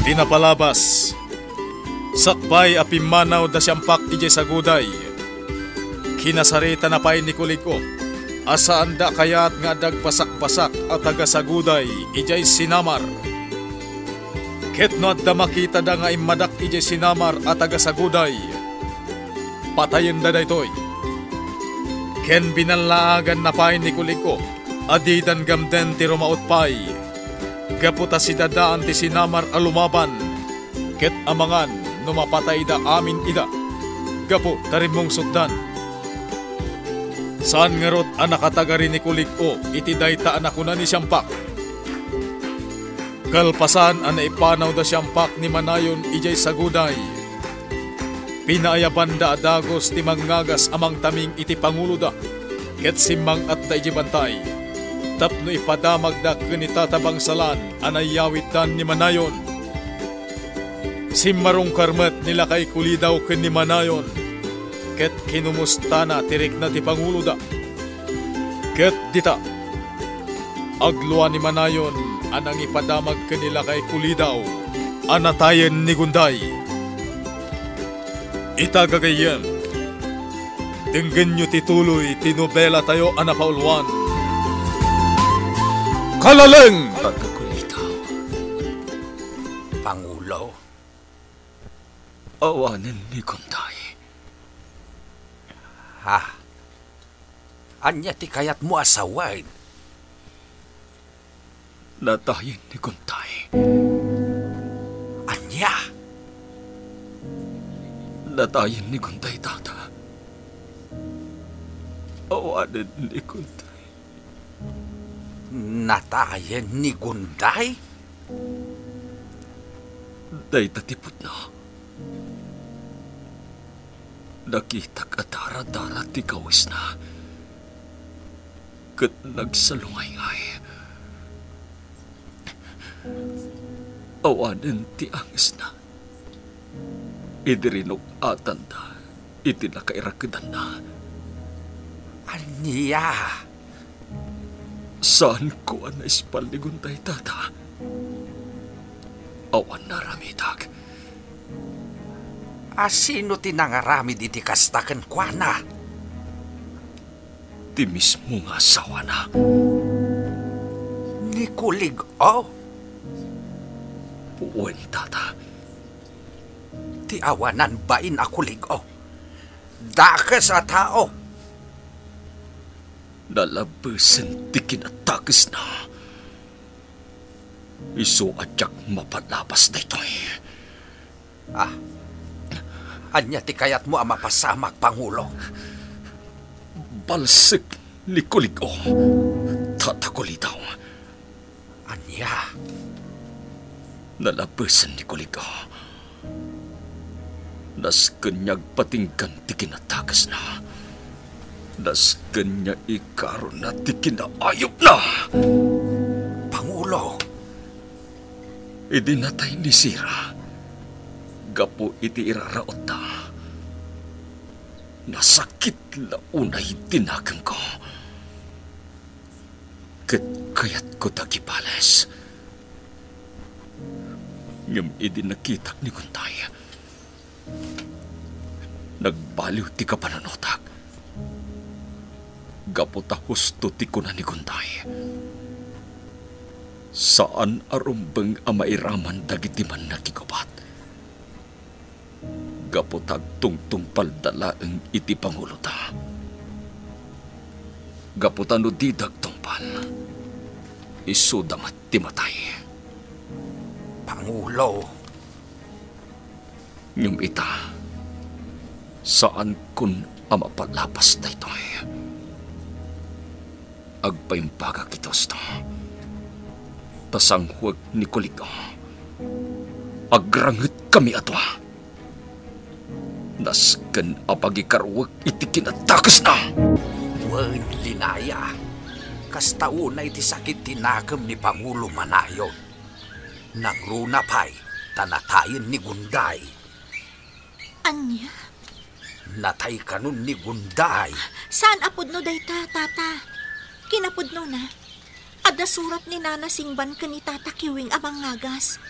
Tinapalabas. Sakbay apimanaw da siyampak ijay saguday. Kinasarita na pa'y ni kuliko. Asaan da kayat nga dagpasak-pasak at taga-saguday ijay sinamar. Ket no at da makita da nga imadak ijay sinamar at taga-saguday. Patayin da daytoy. Ken binalaagan na pa'y ni kuliko. Adidan gamden ti rumaot pa'y. Gaputa si dadaan ti sinamar alumaban. Ket amangan numapatay da amin ida. Gapu tarimong sukdan. Saan nga rot anak katagari ni kuliko iti dayta anak na ni siyampak. Kalpasan ana ipanaw da siyampak ni manayon ijay saguday. Pinaayaban da adagos ti mangagas amang taming iti pangulo da. Ket simmang at da ijay bantay. Tapno ipadamag da kunitatabang salan anayawit dan ni manayon. Simmarong karmet nila kay kulidaw ken ni manayon. Ket kinumusta na tirik na ti pangulo da. Ket dita agluan ni manayon anang ipadamag kanila kay kulidaw anatayen ni Gunday. Itagagayen tinggen nyo tituloy tinobela tayo anapaulwan. Kalaleng! Pagkakulitaw, Pangulo, awanin ni Gunday. Ha? Anya ti kayat mo asawain? Natayin ni Gunday. Anya? Natayin ni Gunday, tata. Awanin ni Gunday. Natayin ni Gunday? Day tatipot na. Nakita ka dara-dara ti kawis na. Kat nagsalungay-ngay. Awanin ti angis na. Idirinok atan da. Iti nakairakidan na. Aniya? Saan ko ang naispal ni Gunday, tata? Awan na ramidag. Asino tinangaramid iti kastaken kwa na? Ti mismo nga asawa na. Ni Kulig-o? Uwen, tata. Ti awanan bain a Kulig-o? Dakas a tao. Nalabasan ti kinatakis na. Iso adyak mapalabas na ito eh. Anya ti kayat mo ang mapasamak, Pangulo? Balsik ni Kulig-o. Tatakulitaw. Anya? Nalabasan ni Kulig-o. Nas kanyag patinggan ti kinatakas na. Nas kanya ikaroon na ti kinaayop na. Pangulo? Idinatay ni Sira. Gapo iti iraraot na. Nasakit na unay tinakang ko. Kayat ko tagipales. Ngam idinakitak ni Gunday. Nagbaliw ti kapananotak. Gapo ta husto ti kuna ni Gunday. Saan arumbeng amairaman dagiti man nakigubat. Gapotag tungtung paldalaeng iti Pangulo ta. Gaputan no didag tungpal. Isudamat ti matay. Pangulo. Ngam ita, saan kun amapalapas na ito eh. Agpaimpaga kitos to. Tasang huwag ni Kulig-o. Agrangit kami atwa. Nasken apagikarwag iti kinatakas na. Wen linaya. Kastauna iti sakit tinakam ni Pangulo Manayon. Nagruna pa'y tanatayin ni Gunday. Anya? Natay kanun ni Gunday. Saan apod no dayta, tata? Kinapod no na. Ada surat ni Nana Singban ka ni Tata Kiwing amang ngagas.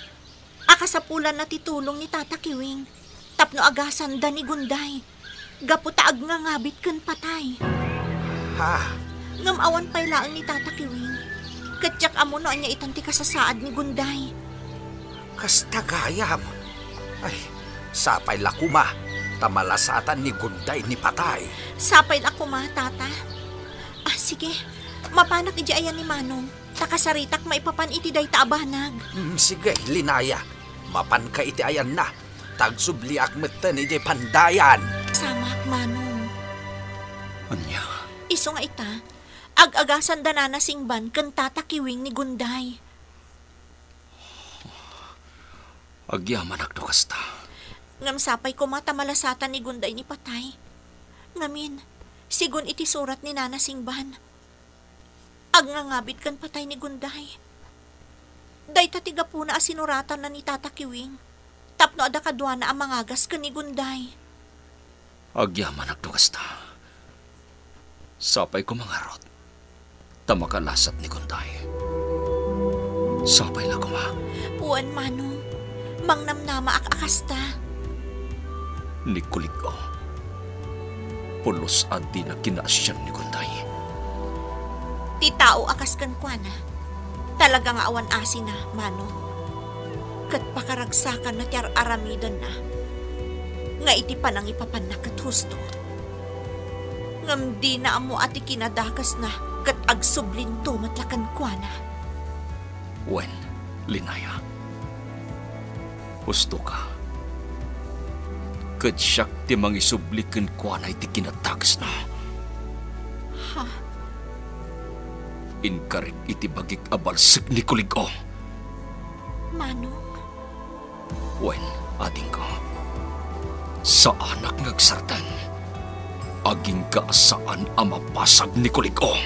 Akasapulan na titulong ni Tata Kiwing. Tapno agasan da ni Gunday. Gaputaag nga ngabit ken patay. Ha? Ngamawan pay laang ni Tata Kiwing. Katyak amo no anya itanti kasasaad ni Gunday. Kasta gayam. Ay, sapay lakuma. Tamalasatan ni Gunday ni patay. Sapay la ko ma, Tata. Sige. Mapanak iti ayan ni Manong. Takasaritak maipapan iti day taabanag. Sige, Linaya. Mapan ka iti ayan na. Tagsubliak metten iti pandayan. Samak, Manong. Anya, Iso nga ita, ag-agasan da na nasingban ken Tata Kiwing ni Gunday. agyaman agdo kasta. Ngam sapay ko matamalasatan ni Gunday ni patay. Ngamin, sigun iti surat ni Nana Singban. Agngangabit kan patay ni Gunday. Day tatiga po na asinuratan na ni Tata Kiwing. Tapno ada kadwa na ang mangagas kan ni Gunday. Agyaman agdo kasta. Sapay ko mangarot. Tamakalasat ni Gunday. Sapay na kuma. Puan, Manong. Mangnamnama akasta. Ni kulig ko. Pulos adi na kinaasyan ni Gunday. Ti tao akas kan kuana. Talagang awan asin na, Manong. Kat pakaragsakan na tiyar aramidan na. Nga iti panang ipapanak at husto. Ngam di na amo ati kinadakas na kat agsublin to matlakan kuana. Wen, Linaya. Husto ka. Kat siyak ti mangisublikan ko na iti kinatagas na. Ha? Inkarit iti bagik abalsig ni kuligo. Manong? Wen, ading ko. Sa anak ngagsartan. Aging ka saan amapasag ni kuligo.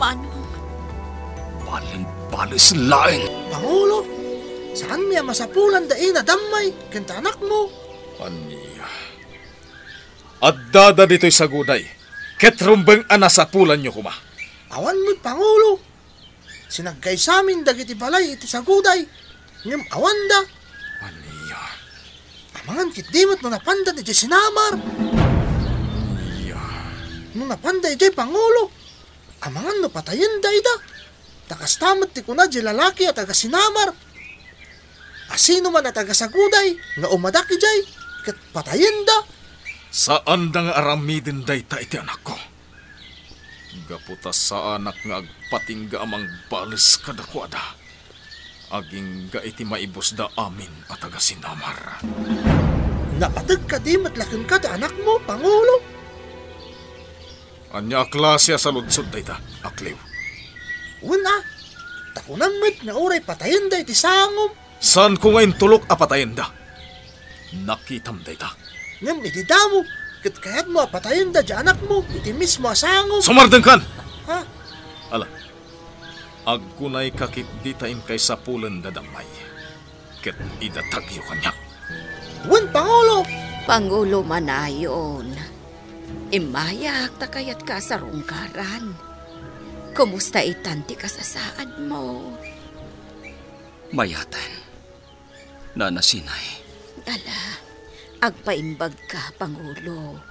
Manong? Balin-balis lain. Pangulo, saan miya masapulan da ina damay kanta anak mo? Aniya. At dada dito'y saguday. Ketrumbeng anasapulan nyo kuma. Awan mo't Pangulo. Sinagkay sa amin dagiti balay iti saguday. Ngam awan da. Aniya. Amangan kitdimot no napanda iti sinamar. Aniya. No napanda iti Pangulo. Amangan no patayin da ida. Takastamat ti kuna di lalaki at taga sinamar. Asino man at taga saguday nga umadaki jay kat patayin da. Saan da nga aramidin day ta iti anak ko? Gaputas sa anak nga agpatingga amang balis kadakwada. Aging ga iti maibos da amin at taga sinamar. Napatag ka di matlakin ka da anak mo, Pangulo. Anya klasya sa ludsod day ta, akliw. Una, takunan mo't nga oray patayin da iti sangom. Saan ko ngayon tulok apatayin da? Nakitam day ta. Ngam iti damo, kat kayat mo apatayin da di anak mo, iti mismo asangom. Sumardeng kan! Ha? Ala, agkunay kakit ditain kay sapulan dadamay. Ket idatagyo kanyak. Wen, Pangulo! Pangulo manayon. Imayak ta kayat ka sa rungkaran. Kumusta itanti ka sa saad mo? Mayatan. Nanasinay. Ala, agpaimbag ka, Pangulo.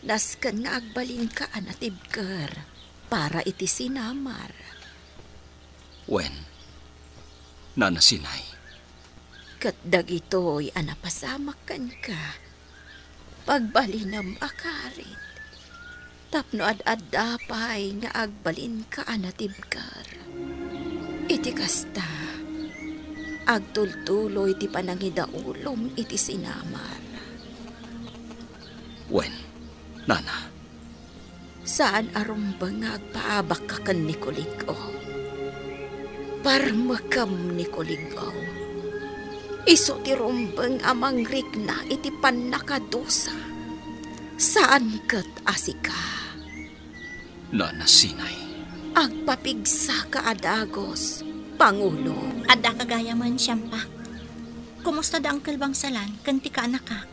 Naskan nga agbalin ka anatibker para iti sinamar. Wen, Nanasinay. Kat dagitoy anapasamak kan ka. Pagbalinam akarit. Tapno ad-ad-dapay nga agbalin ka anatibker. Iti kasta, agtultuloy ti panangidaulom iti sinamar. Wen, Nana. Saan arumbang nga agpaabak ka kan ni Kuligo? Parmakam ni Kuligo. Iso ti rumbang amang rikna iti panakadosa. Saan kat asika? Nanasinay. Agpapigsa ka adagos, Pangulo. Adda kagaya man siyampak. Kumusta da ang kalbang salan kanti ka anakak?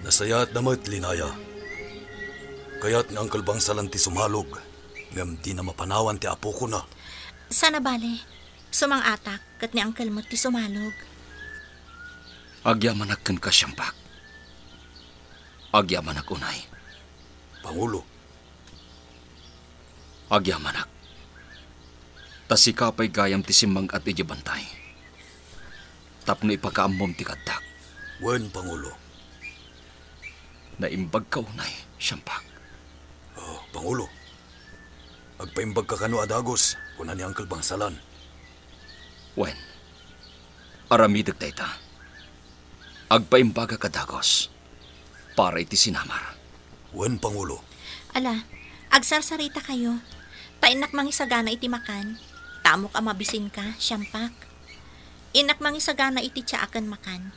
Nasayat namat, Linaya. Kaya't nga ang kalbang salan ti sumalog. Ngam di na mapanawan ti apo ko na. Sana bale, sumang atak kat ni Uncle mo ti sumalog. Agyaman ken ka siyampak. Agyaman unay. Pangulo, Agyaman tasikapay gayam ti simang at iti bantay. Tapno ipakaamom ti kadak. wen Pangulo. Naimbag ka unay, siyampak. Pangulo, agpaimbag ka kano adagos, kuna ni Uncle Bangsalan. Wen, aramidag dayta. Agpaimbaga ka dagos, para iti sinamar. Wen Pangulo. Ala, agsarsarita kayo. Tainak mangisagana iti makan. Tamok amabisin ka, siyampak. Inak mangisagana iti tiyaakan makan.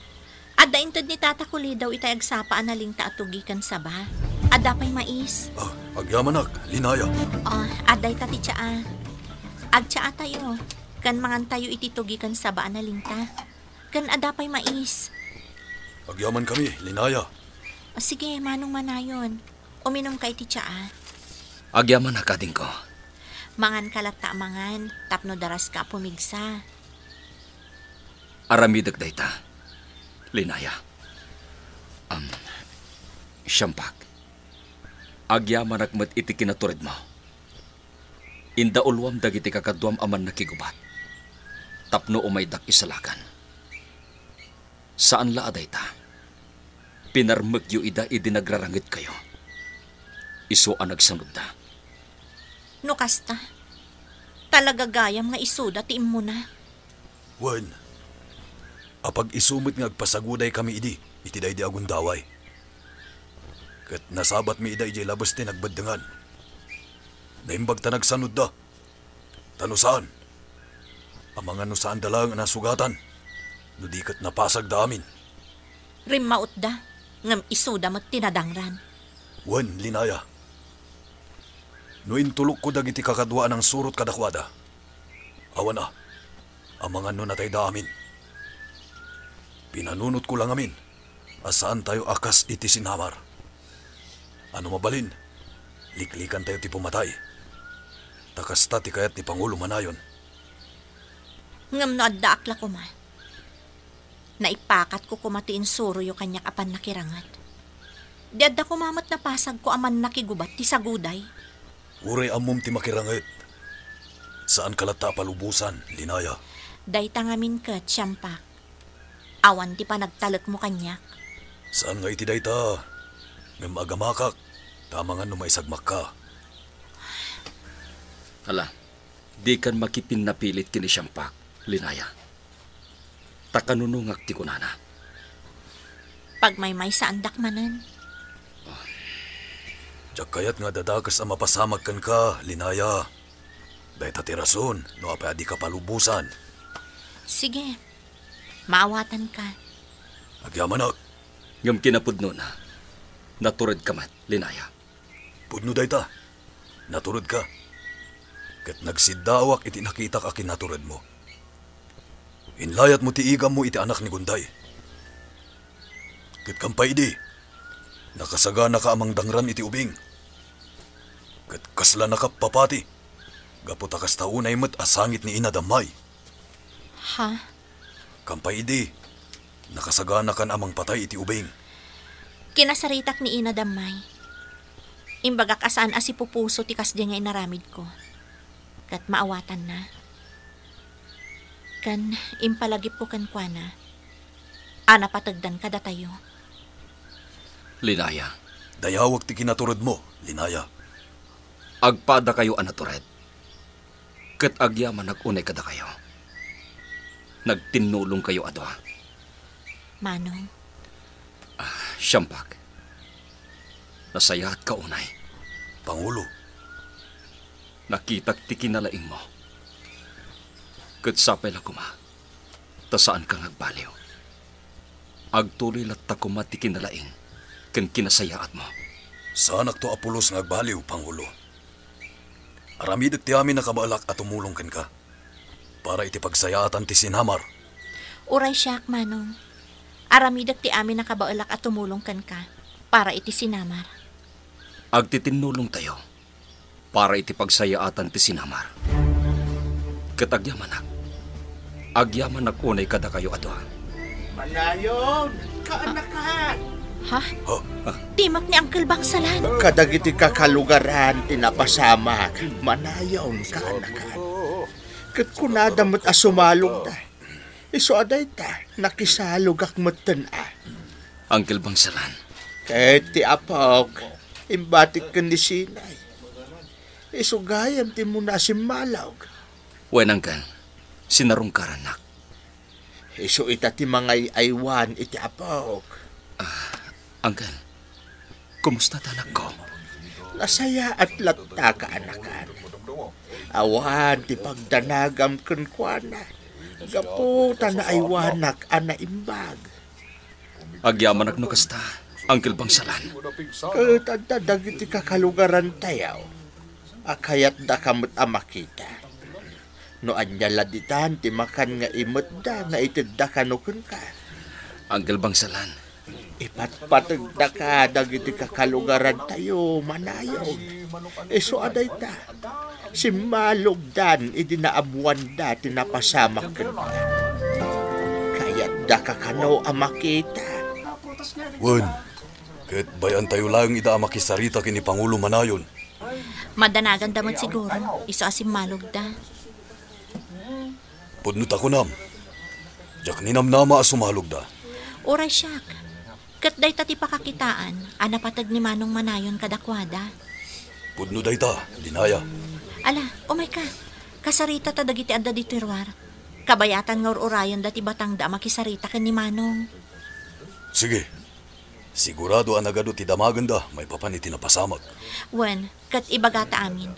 Adda intod ni Tata Kuli daw itay agsapa analing taatugikan saba. Adda pa'y mais. Agyamanak, linaya. Adday ta ti tsaa. Agtsaa tayo. Kan mangan tayo iti tugikan saba analing ta. Kan adda pa'y mais. Agyaman kami, linaya. Sige, manong manayon. Uminom ka iti tsaa. Agyaman kading ko. Mangan kalata mangan, tapno daras ka pumigsa. Aramidag dayta. Linaya. Siyampak. Agyaman met iti kinaturid mo. Inda ulwam dagiti kakadwam aman nakigubat. Tapno umaydak isalakan. Saan la adayta? Pinarmagyo ida idinagrarangit kayo. Iso ang nagsanod da. No kasta. Talaga gayam nga isuda ti mo na. Wen, apag isumit nga agpasaguday kami iti day di agundaway. Kat nasabat mi ida ijay labas ti nagbaddangan. Naimbag ta nagsanod da. Tano saan? Amangan no saan dalang nasugatan. No di kat napasag da amin. Rimmaot da. Ngam isuda mo't tinadangran. Wen, linaya. No intulok ko dagiti kakadwaan ng surot kadakwada. Awan amangan no natay da amin. Pinanunot ko lang amin. Asaan tayo akas iti sinamar. Ano mabalin? Liklikan tayo ti pumatay. Takasta ti kayat ni Pangulo Manayon. Ngam no adda akla ko ma. Naipakat ko kumatiin suro yo kanyak apan nakirangat. Di adda kumamat na pasag ko aman nakigubat ti saguday. Uray amom ti makirangit. Saan kalata palubusan, linaya? Dayta ngamin kat, siyampak. Awan ti pa nagtalak mo kanyak. Saan nga iti dayta? Ngam agamakak. Tamangan no maisagmak ka. Hala, di kan makipin napilit kini siyampak, linaya. Takanunungak ti kunana. Pag may saan dakmanan. Diyak kayat nga dadakas ang mapasamag kan ka, linaya. Dahil ti rason, no apay adi ka palubusan. Sige, maawatan ka. Agyamanak. Ngam kinapudno na. Naturad ka mat, linaya. Pudno dayta. Naturod ka. Kat nagsidawak iti nakita ka kinaturad mo. Inlayat mo ti igam mo iti anak ni Gunday. Kat kampay di. Nakasagana ka amang dangran iti ubing. Kat kasla nakapapati. Gaputa kas taunay met asangit ni inadamay. Ha? Kampay di. Nakasagana kan amang patay iti ubing. Kinasaritak ni Ina Damay. Imbagak asaan asipupuso ti kasdi nga inaramid ko. Kat maawatan na. Kan impalagip ko kan kuana. Ana patagdan kada tayo. Linaya. Dayawag ti kinaturod mo, linaya. Agpada kayo anatured. Kat agyaman nagunay kada kayo. Nagtinulong kayo adwa. Manong, Siyampak. Nasayahat ka unay. Pangulo. Nakitak ti kinalaing mo. Kat sapay la kuma. Ta saan ka nagbaliw. Agtuloy latta kuma ti kinalaing. Kan kinasayaat mo. Saanak to apulos nga agbaliw, Pangulo. Aramidag ti amin nakabaalak at tumulong ken ka. Para iti pagsayaatan ti sinamar. uray siyak, Manong. Aramidag ti amin nakabaulak at tumulong kan ka para iti sinamar. Agtitinulong tayo para iti pagsayaatan ti sinamar. Katagyaman agyaman unay kada kayo adwa. Manayon, kaanakan. Ha? Timak ni Uncle Bangsalan. Kadagiti kakalugaran tinapasamak. Manayon, kaanakan. Kat kunadamot asumalog da. Iso aday ta, nakisalog akmatan Uncle Bangsalan, Kahit ti apok, imbatik ka ni sinay. Iso gayam ti muna si malawg. wen Uncle, sinarungkaran nak. Iso ita ti mga aywan iti apok. Uncle, kumusta tanak ko? Nasaya at latta kaanakan. Awan ti pagdanagam kenkwana. Gaputa na aywanak ana imbag. Agyaman ak no kasta, Uncle Bangsalan. Katanda dagiti kakalugaran tayaw. Akayat da kamot amakita. No anya laditan ti makan nga imot da nga itid da kanukun ka. Uncle Bangsalan, Ipatpatag da ka dagiti kakalugaran tayo manayaw. Iso aday ta. Si malugdan idinaabuan da tinapasamak ka. Kayat da kakanaw amakita. Wen, kahit bayan tayo lang ida makisarita kini Pangulo Manayon. Madanagan damot siguro. Iso asim malugda. Pudnot ako nam. Jak ninamnama asumalog da. Oray siyak. Kat day tati pakakitaan, anapatag ni Manong Manayon kadakwada. Pudno day ta, dinaya. Ala, umay ka. Kasarita ta dagiti adda di tirwar. Kabayatan nga urayon dati batang da makisarita ken ni Manong. Sige. Sigurado ang nagado ti damagan da, may papaniti na pasamak. Wen, kat ibagata amin.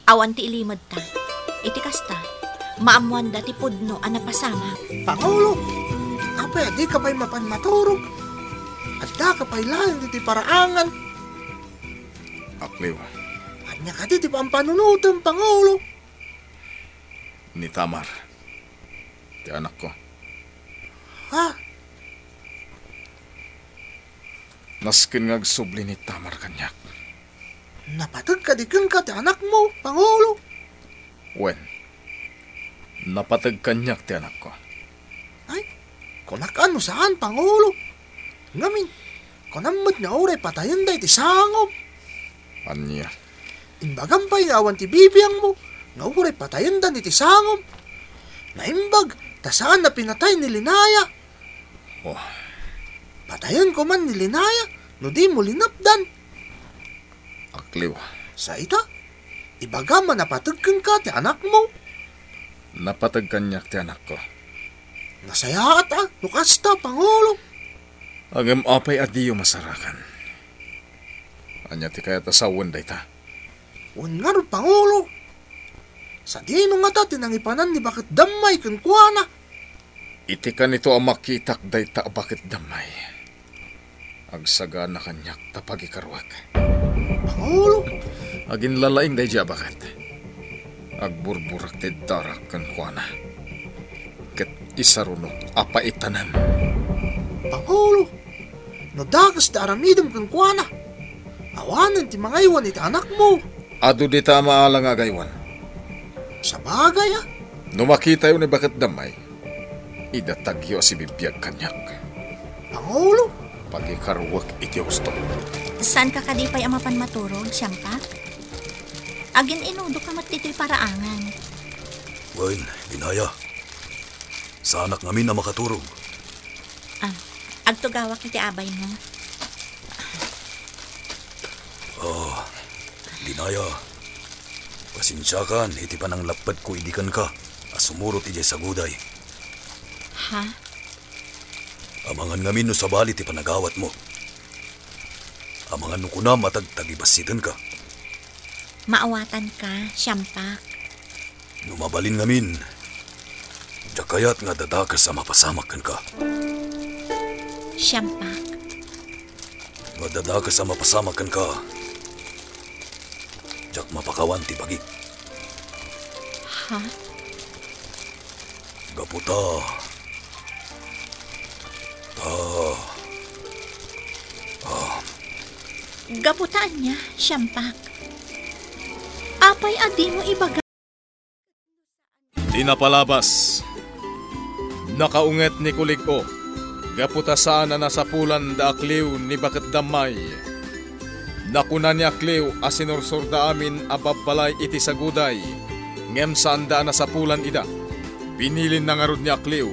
Awan ti ilimod ta. Iti kasta, maamuan dati pudno anapasama. Pangulo, apay di ka pa'y mapanmaturog. At da ka pa'y layan diti paraangan. Akliw, Anya ka diti pampanunutan, Pangulo. ni Tamar. Ti anak ko. Ha? Naskin nga agsubli ni Tamar kanyak. Napatag ka di kang ka ti anak mo, Pangulo. Wen, napatag kanyak ti anak ko. Ay, kunakaan mo saan, Pangulo? Ngamin, kunamot nga oray patayan da iti sangop. Anya, Imbagampay nga awan ti bibiyang mo, nga oray patayan da iti sangop. Naimbag, ta saan na pinatay ni Linaya? oh, Patayan ko man ni Linaya, no di mo linapdan. akliw. Sa ita, ibaga man napatagkan ka ti anak mo. Napatag kanyak ti anak ko. Nasaya at nukasta, Pangulo. Agam apay adiyo masarakan. Anya ti kaya tasawan day ta. Ungar, Pangulo. Sa dino nga ta tinangipanan ni bakit damay kenkwana. Iti ka nito ang makitak day ta bakit damay. Agsaga na kanyak tapagikarwag. Pangulo, Agin lalaing day diya bakit. Agburburak ti darak kenkwana. Ket isarunok apa itanan. Pangulo, no dagas ti aramidam kenkwana. Awanan ti mga iwan iti anak mo. Ado di ta maalang agaywan. Sa bagay No makita yun ni bakit damay. Idatagyo si bibiyag kanyak. Pangulo, Pagikarwag iti gusto. San ka kadipay amapan maturog, Siyampak? Agin inudo ka matito'y paraangan. Wen, dinaya. Sa anak ngamin na makaturog. Agtugawak iti abay mo. Dinaya. Pasensyakan, iti panang lapad ko idikan ka. Asumurot iti sa guday. Ha? Amangan ngamin no sa bali ti panagawat mo. Amangan no kuna matagtagibasitan ka. Maawatan ka, Siyampak. Numabalin ngamin. Jakayat nga dadakas sa mapasamakan ka. Siyampak. Nga dadakas sa mapasamakan ka. Jak mapakawan ti bagi. Ha? Gaputa. Gaputaan niya, Siyampak. Apay adi mo ibaga. Di napalabas. Nakaunget ni Kulig O. Gaputa saan na nasapulan da akliw ni Baket Damay. Nakuna ni akliw asinursur da amin ababbalay iti saguday. Ngem saan da nasapulan ida. Binilin na ngarod ni akliw.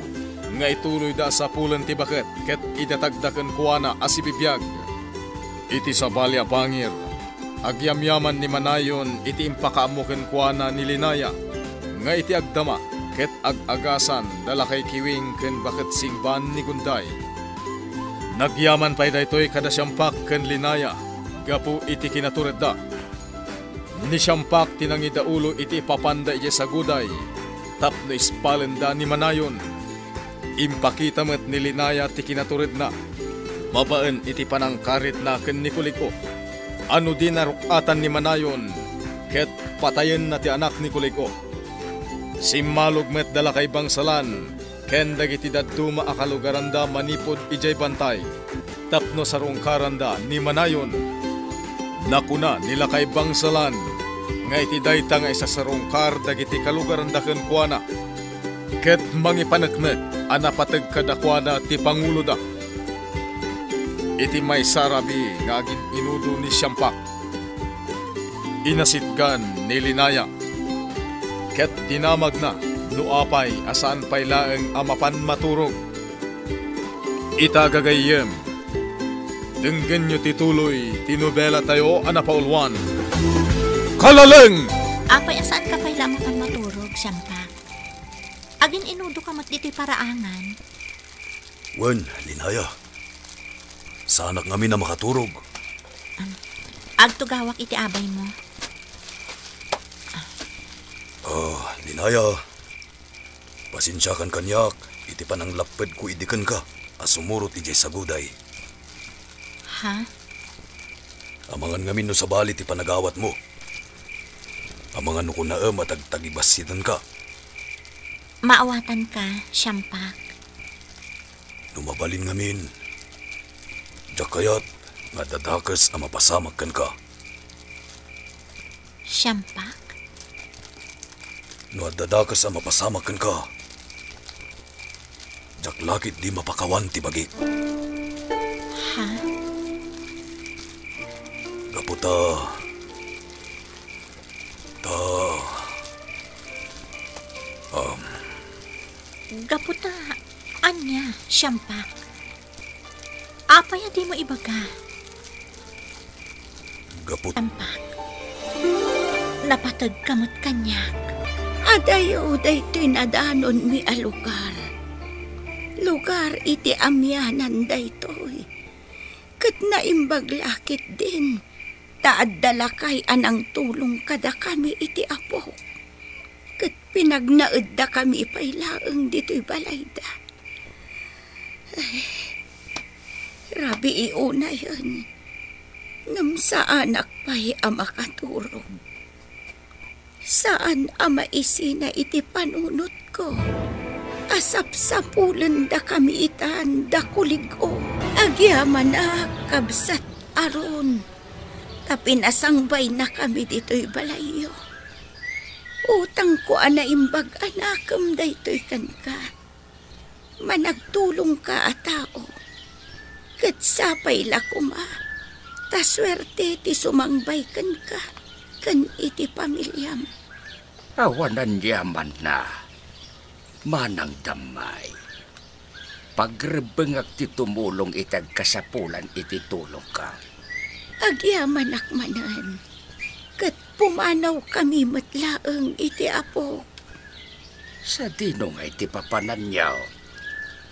Nga ituloy da sapulan ti Baket ket idatagdaken kuana asibibiyag. Iti sabalya bangir. Agyamyaman ni Manayon iti impakaamuken kuana ni Linaya. Nga iti agdama ket ag-agasan dalakay kiwing ken Baket singban ni Gunday. Nagyaman pay daytoy kada siyampak ken Linaya, gapu iti kinatured da. Ni siyampak tinangida ulo iti papanda iti saguday, tapno ispalen da ni Manayon. Impakita met ni Linaya ti kinatured na, babaen iti panangkarit na ken ni Kuliko. Ano din narukatan ni Manayon, ket patayen na ti anak ni Kuliko. Simmalog met dala kay bangsalan, ken dagiti daduma akalugaranda manipod ijay bantay, tapno sarungkaranda ni Manayon. Nakuna nila kay bangsalan, nga iti dayta nga isa sarungkar dagiti kalugaranda ken kuana, ket mangipaneknek anapateg kadakuana ti Pangulo da. Iti may sarabi nga agin inudo ni siyampak. Inasitgan ni Linaya, ket dinamag na nuapay asaan pay laeng amapan maturog. Itagagayem, denggen nyo tituloy tinubela tayo anapaulwan. Kalaleng! Apay asaan ka pay lamakan maturog, Siyampak? Agin inudo ka mat dito'y paraangan. Wen, Linaya. Sanak ngami na makaturog. Agtugawak iti abay mo. Linaya. Pasensyakan kanyak, iti panang laped ko idikan ka, asumurot ijay saguday. Ha? Amangan ngamin no sa bali ti panagawat mo. Amangan no ko na matagtagibasitan ka. Maawatan ka, Siyampak. Numabalin ngamin. Diyak kayat, nga dadakas ang mapasamag kan ka. Siyampak? No dadakas ang mapasamag kan ka. Diyak lakit di mapakawan ti bagi. Ha? Gaputa. Gaputa, anya, Siyampak? Apaya di mo ibaga? Gaput. Siyampak, napatag kamot kanyak. Adayo daytoy nadanon mi a lugar. Lugar iti amyanan daytoy. Ket naimbag lakit din. Taadala kay anang tulong kada kami iti apo. Ket pinagnaed da kami ipailaeng dito'y balayda. Ay, rabi iuna yun. Ngam saan akpay ang makaturog. Saan ang maisina iti panunot ko? Asap sapulen da kami itan da kuligo. Agyaman na kabsat aron. Tapinasangbay na kami dito'y balayo. Utang ko ana imbag anakam daytoy kan ka. Managtulong ka a tao. Ket sapay lakuma. Taswerte ti sumangbay kan ka. Kan iti pamilyam. Awanan yaman na. Manang damay. Pagrebengak ti tumulong itag kasapulan iti tulong ka. Agyaman akmanan. Ket pumanaw kami matlaeng iti apo. Sa dinong ay ti papananyaw.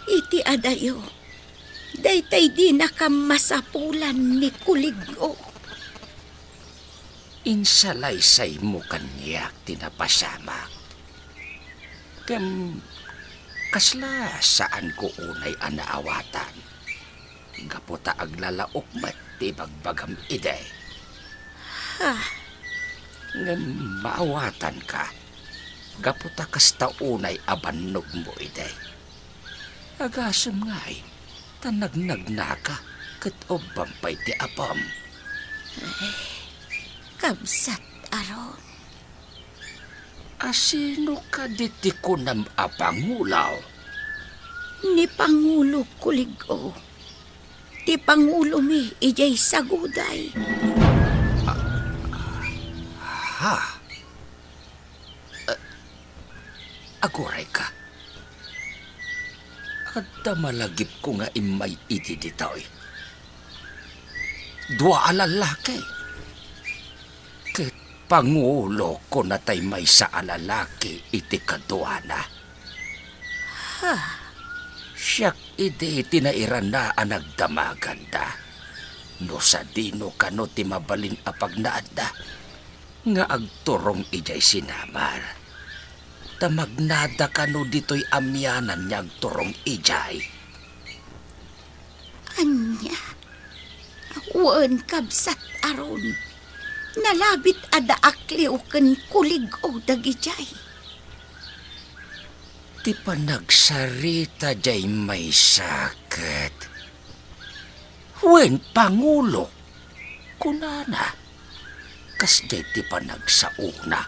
Iti adayo. Daytay di nakamasapulan ni Kuligo. Insalaysay mo kanyak tinapasamak. Kem kasla saan ko unay anaawatan. Gaputa aglalaok mat ti bagbagam iday. Ha? Ngem maawatan ka. Gaputa kasta unay abannog mo iday. Agasam nga'y tanagnag na ka ket obampay ti apam. Ay, kabsat aron. Asino ka diti ko nam apangulaw? ni Pangulo Kuligo. Ti Pangulo mi ijay saguday. Ha? Aguray ka. Adda malagip ko nga imay iti ditoy. Dua alalaki. Ket Pangulo ko natay may sa alalaki iti kaduana. Ha? Siyak iti tinairan na anagdamaganda. No sa dino kano ti mabalin apag naadda. Nga agturong ijay sinamar. Tamagnada kano dito'y amyanan niya agturong ijay. Anya? Wan kabsat aron. Nalabit ada akliw ken kulig o dagijay. Ti panagsarita jay may sakit. Wen Pangulo. Kunana. Kas jay ti panagsauna.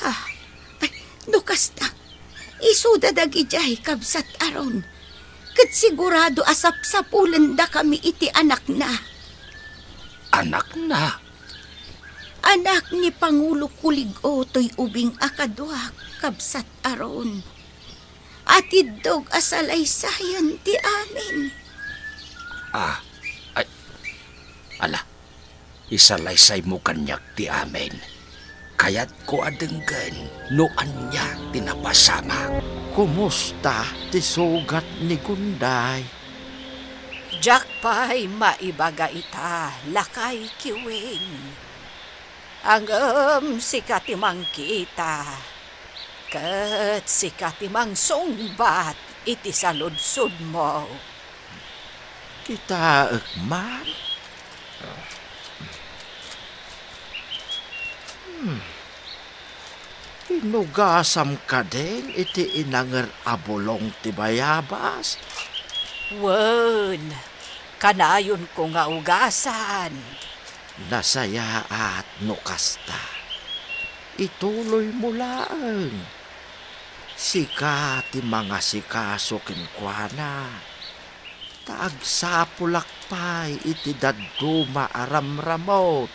Ha? Ay, nukasta. Isuda dagijay kabsat aron. Kat sigurado asap-sapulan da kami iti anak na. Anak na. Anak ni Pangulo Kuligo to'y ubing akadwa kabsat aron. At idog asalaysayan ti amin. Ay, ala, isalaysay mo kanyak ti amin. Kaya't ko adenggan no anya tinapasama. Kumusta ti sugat ni Gunday? Jakpay maibaga ita, lakay kiwing. Ang si katimang kita, kat si katimang sungbat iti saludsud mo. Kita man? Inugasam ka din iti inanger abulong ti bayabas? Wen, kanayon ko nga ugasan. Nasaya at nukasta. Ituloy mo laang. Sika ti mga sikaso kinkwana. Taagsapulakpay iti daduma aramramot.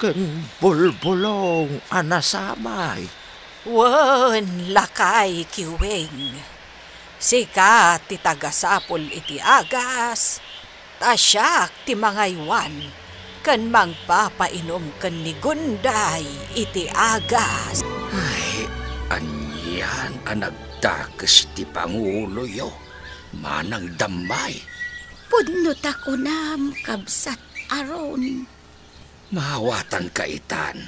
Ken bulbulong anasamay. Wen, lakay kiwing. Sika ti tagasapol iti agas. Tasyak ti mga iwan. Kan mangpapainom kan ni Gunday iti agas. Ay, anyan anagdakas ti Pangulo yo. Manang damay. Pudnot ako nam kabsat aron. Mahawatan ka itan.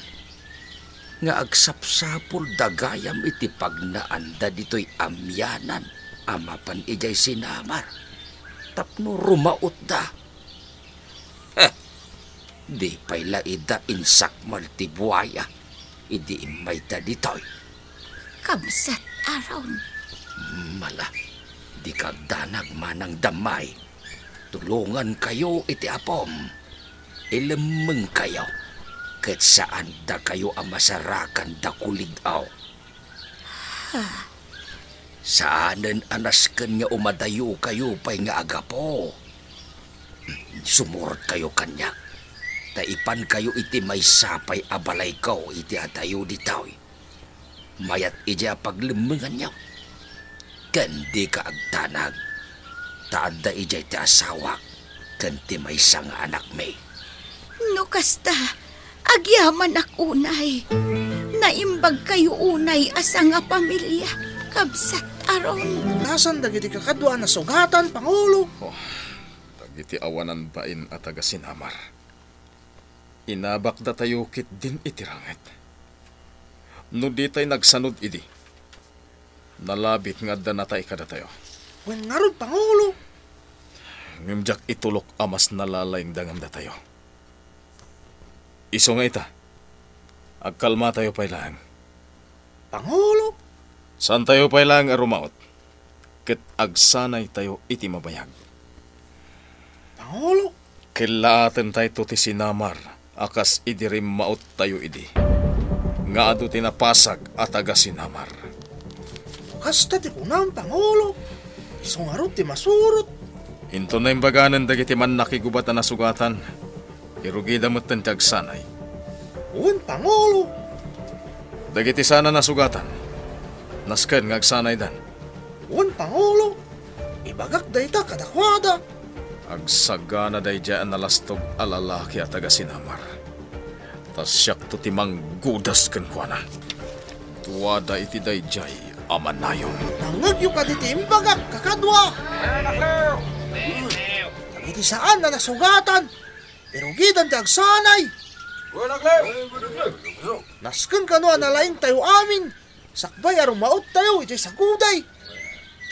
Nga agsapsapul dagayam iti pagnaanda dito'y amyanan. Amapan ijay sinamar. Tapno rumaot da. Di pa'y laida insakmal ti buwaya. Idi imay ta ditoy. Kabsat aron. Mala, di kagdanag manang damay. Tulungan kayo iti apom. Ilemeng kayo. Ket saan da kayo amasarakan da kuligaw. Saanen anasken nga umadayo kayo pa'y nga agapo. Sumurot kayo kanya. Taipan kayo iti may sapay abalay ko iti atayo ditaw. Mayat ija paglemengan niyo. Kandi ka agtanag. Taada ija iti asawa. Kanti may sang anak may. No kasta, agyaman akunay. Naimbag kayo unay asa nga pamilya. Kabsat aron. Nasan dagiti kakadwa na sugatan, Pangulo? Dagiti awanan bain at agasinamar. Inabak da tayo kit din itirangit. No di tayo nagsanod idi. Nalabit nga da natay kada tayo. Wen nga ron, Pangulo? Ngimjak itulok amas nalalayng dangam da tayo. Iso nga ita. Agkalma tayo pa'y lang. Pangulo? Saan tayo pa'y lang arumaot? Kit agsanay tayo iti mabayag. Pangulo? Kilaaten tayo to ti sinamar. Akas idirim maot tayo idi. Nga ado tinapasag at aga sinamar. Kasta ti kunam, Pangulo. Iso nga ron ti masurot. Hinto na imbaganan dagiti man nakigubatan na sugatan. Irugida mo't tantag sanay. Uwan, Pangulo. Dagiti sana na sugatan. Nasken nga agsanay dan. Uwan, Pangulo. Ibagak da ita kadakwada. Agsagana day dyan nalastog alalaki at agasinamar. Tas siyak to timang gudas kenkwana. Tuwada iti day jay amanayon. Nangagyo ka diti imbagak kakadwa. Iti saan na nasugatan. Irugidan ti agsanay. Nasken kano analaing tayo amin. Sakbay arong maot tayo iti saguday.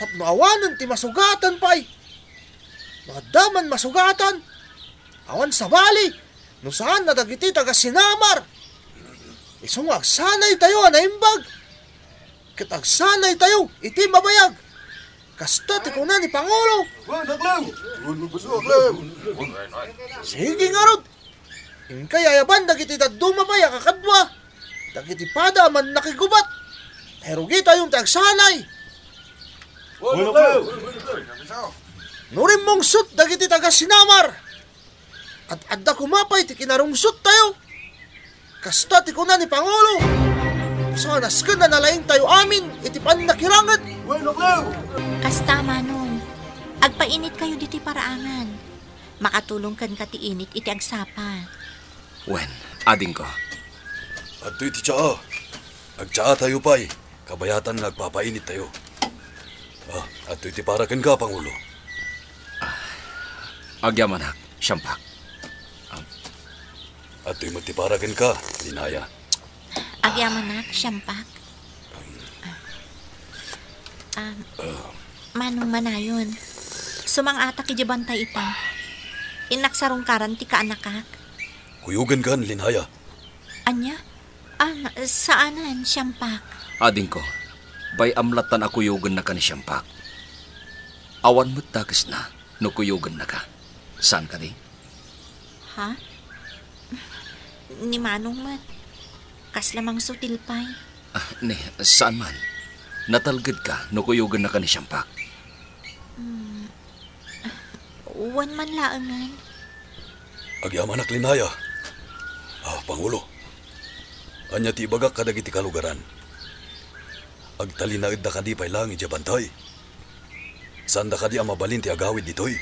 Tapno awanan ti masugatan pa'y. Mga daman masugatan. Awan sa bali. No saan na dagiti taga sinamar. Isong agsanay tayo anaimbag. Kat agsanay tayo iti mabayag. Kasta ti kuna ni Pangulo. Sige nga rod. Inkay ayaban dagiti dadumabay kakadwa. Dagiti pada man nakigubat. Pero kita yung tagsanay. Nurim mong sut dagiti taga sinamar. At adda kumapay ti kinarungsot tayo. Kasta ti kuna ni Pangulo. So nasken na nalaing tayo amin iti panakirangat. Kasta Manong, agpainit kayo diti paraangan. Makatulong kan ka ti init iti agsapa. Wen, ading ko. At iti tsaa. Agtsaa tayo pa'y. Kabayatan nagpapainit tayo. At iti para ken ka, Pangulo. Agyamanak, siyampak. At ito'y matiparagan ka, Linaya. Agyamanak, siyampak. Manong manayon. Sumang-atak ijabantay ita. Inaksarong ti kaanakak. Kuyugan kan, Linaya. Anya? Saanan, siyampak? Ading ko, bay amlatan ako yugan na ka ni siyampak. Awan mo't tagas na, no kuyugan na ka. Saan ka di? Ha? Ni Manong mat. Kas lamang sutilpay. Saan man? Natalgad ka, no kuyugan na ka ni siyampak. Uwan man laangan. Agyamanak, Linaya. Pangulo. Anya ti ibagak kadagiti kalugaran. Agtalinaid da kadi pay lang iti bantay. Saan da kadi ang mabalin ti agawid ditoy?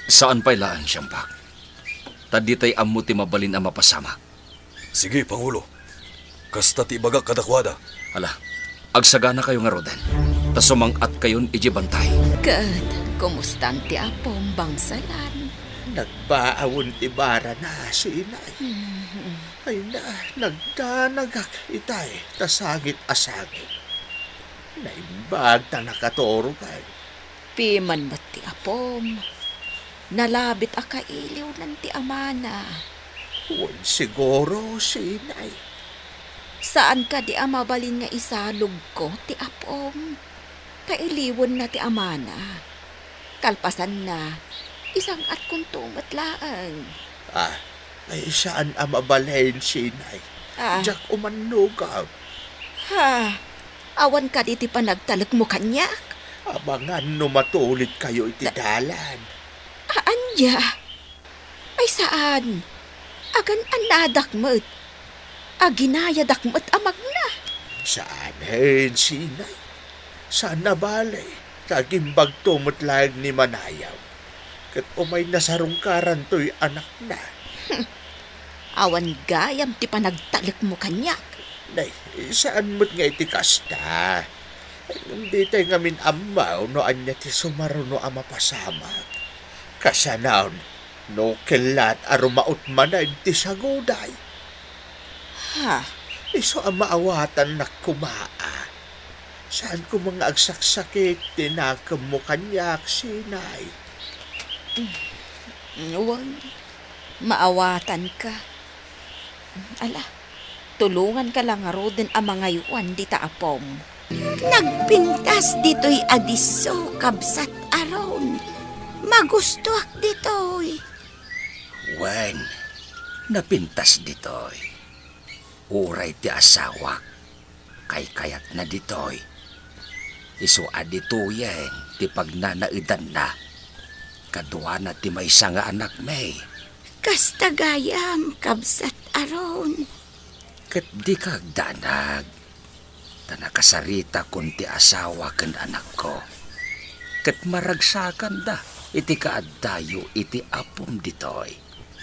Saan pa'y laan, siyampak? Tadi tay amu ti mabalin ang mapasama. Sige, Pangulo. Kasta ti ibagak kadakwada. Hala, agsagana kayo nga roden. Ta sumangat kayon iji bantay. Kat, kumustan ti apong bangsalan? Nagbaawon ti bara na sinay. Ay na, nagdanagak itay, tasagit asagit. Naimbag ta nakatoro kay. Piman ba't ti apom? Nalabit akailiw ng ti amana. Huwag siguro sinay. Saan ka di amabalin nga isalog ko ti apom? Kailiwan na ti amana. Kalpasan na, isang at kung tumatlaang. Ay saan amabalayin sinay. Diyak umanugaw. Ha, awan ka di ti panagtalag mo kanyak. Abangan no matulit kayo iti dalan. Anya? Ay saan? Agan anadak mo't. Aginaya dakmo't amag na. Saan hen sinay? Saan na balay? Kagimbag tumutlag ni Manayaw. Kat umay nasarungkaran to'y anak na. Awan gayam ti panagtalik mo kanyak. Nay, saan mo't nga iti kasta? Hindi tayo ngamin amaw no anya ti sumaro no ama pasama. Kasanaon, no kilat arumaot man na iti saguday. Ha? Iso ang maawatan na kumaa. Saan ko mga agsaksakit tinakam mo kanyak, sinay? Huwag. Maawatan ka. Ala, tulungan ka lang aro din ang mga yuan di taapom. Nagpintas dito'y adiso kabsat aron. Magustuak dito'y. Wen, napintas ditoy. Uray ti asawa. Kay kayat na ditoy. Isu adito yan, ti pagnanaidan na. Kadwa na ti may isa nga anak may. Kastagayam, kabsat aron. Kat di ka agdanag. Tanakasarita kun ti asawa ken anak ko. Kat maragsakan da, iti kaaddayo iti apom ditoy.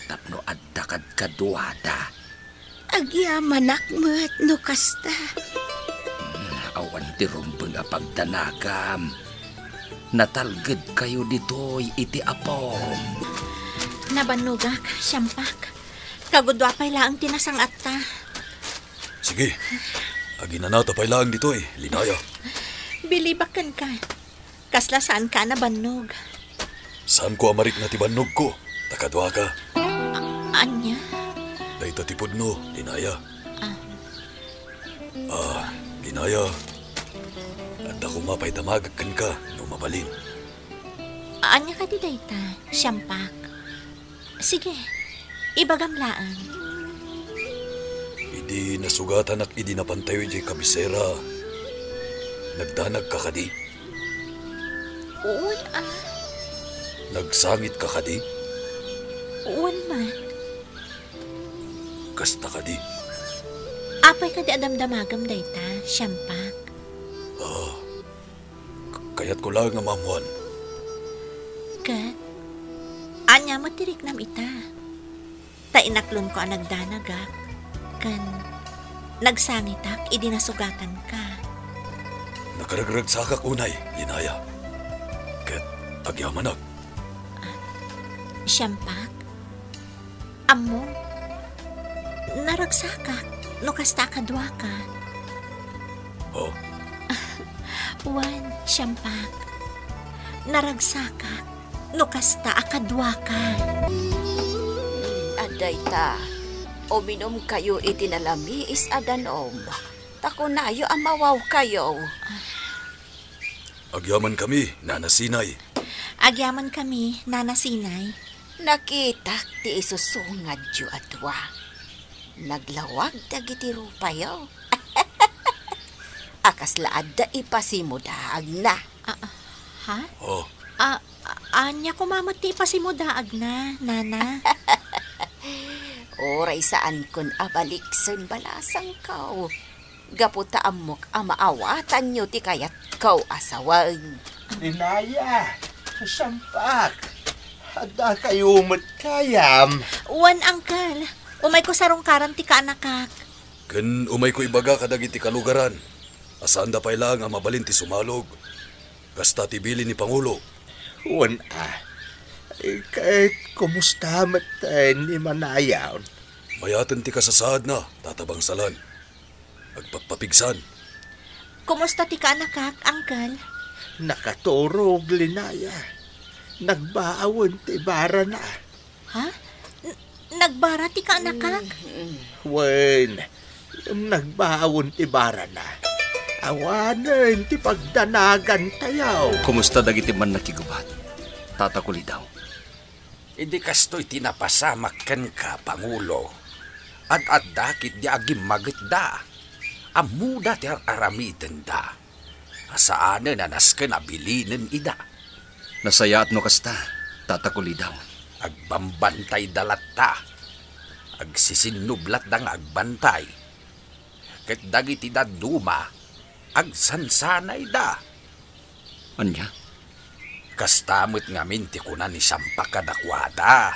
Tapno adda kad kaduada. Agyamanak mo't no kasta. Awan ti rumbeng a pagdanagam. Natalged kayo ditoy iti apom. Nabanugak, siyampak. Kagudwapay laang tinasangat ta. Sige, aginanata pa lang dito linaya. Bilibakan ka. Kasla saan ka nabannog? Saan ko amarik na tibannog ko? Takadwa ka. Anya? Dahita tipod no, linaya. Linaya. At ako mapay damagakan ka no mabalin. Anya ka di dayta, siyampak. Sige, ibagamlaan. Idi nasugatan ak idi napantayo di kabisera. Nagdanag ka kadi. Uwan Nagsangit ka kadi. Uwan man. Kasta kadi. Apay ka di adamdamagam dayta, siyampak. Kaya't ko lang nga mamuan. Kat, anya matirik nam ita. Tainaklon ko ang nagdanagak. Kan, nagsangitak, idinasugatan ka. Nakaragrag sa unay, linaya. Ket, agyamanag. Siyampak, amo, naragsakak, no kasta kadwa ka. Oh, Wan, siyampak, naragsakak, no kasta akadwa ka. Aday ta, uminom kayo itinalami is adanom. Tako nayo amawaw kayo. agyaman kami, nanasinay. Agyaman kami, nanasinay. Nakita ti isusungad yu atwa. Naglawag dagiti rupayo. Akas laad da ipasimudaag na. Ha? Oh, Anya kumamati pa si Mudaag na, nana. Oray saan kun abalikson balasang kau. Gaputa amok amaawatan nyo ti kayat kau asawag. Linaya, siyampak. Ada kayo kayam. Wan, angkal. Umay ko sarong karam ti kaanakak. ken umay ko ibaga kadagiti kalugaran. Asaan da pay lang ang mabalin ti sumalog. Kasta ti bili ni Pangulo. Wan kahit kumusta matan ni Manayaw. Mayaten ti kasasaad na, tatabang salan. Agpapapigsan. Kumusta ti kaanakak, angkal? Nakaturog, Linaya. Nagbaawan ti bara na. Ha? Nagbara ti kaanakak? Wan, nagbaawon ti bara na. Awanan ti pagdanagan tayaw. Kumusta dagiti man nakigubat? Tatakuli daw. Hindi kasto'y tinapasamak ken ka, Pangulo. At dakit di agim magit da. Amuda ti aramiden da. Asaanan na nasken abilinen ida. Nasayaat no kasta, tatakuli daw. Agbambantay dalat ta. Agsisinublat dang agbantay. Ket dagiti daduma, agsansanay da. Anya? Kastamot nga minti ko na ni Sampak kadakwada.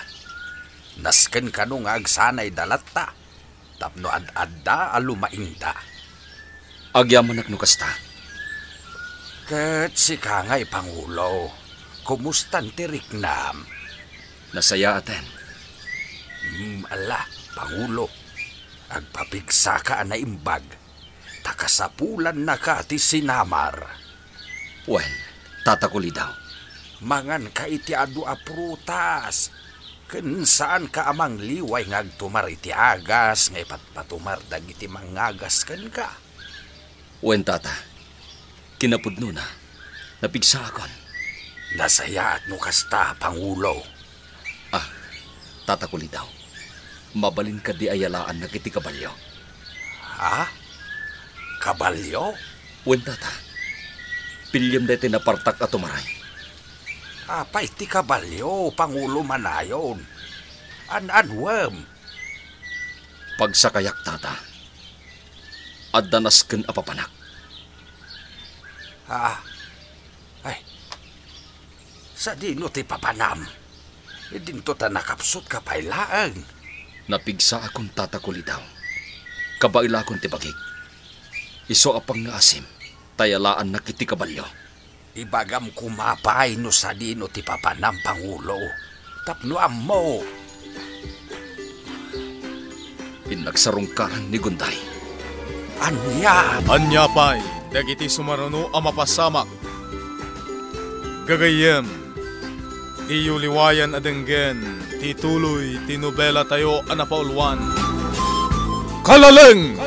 Nasken kano nga agsanay dalat ta. Tapno ad-adda alumainda. Agyamanak no kasta. Ket si Kangay Pangulo, kumustan ti Riknam? Nasayaaten. Ala, Pangulo, agpapigsa ka na imbag. Takasapulan na ka ti sinamar. Wen, tatakuli daw. Mangan ka iti adu a prutas. Ken saan ka amang liway ngagtumar iti agas, ngay patpatumar dagiti mangagas ken ka. Wen tata, kinapudno na. Napigsa akon. Nasayaat no kasta, Pangulo. Tatakuli daw. Mabalin ka di ayalaan na kiti kabalyo. Ha? Kabalyo? Wen tata, Pilyam na tinapartak at tumaray. Apay ti kabalyo, Pangulo manayon. Anwem. Pagsakayak tata, at danasken apapanak. Ay, sa dino ti papanam. Dinto ta nakapsot ka pailaan. Napigsa akong tatakuli daw. Kabaila akong tibagig. Iso apang nga asim, tayalaan na kiti kabalyo. Ibagam kumapay no sa dino ti papanam, Pangulo. Tapnoam mo. Pinagsarungkaran ni Gunday. Anya pay, dagiti sumaruno ang mapasamak. Gagayem, di yuliwayan adenggen, tituloy, tinubela tayo anapaulwan. Kalaleng!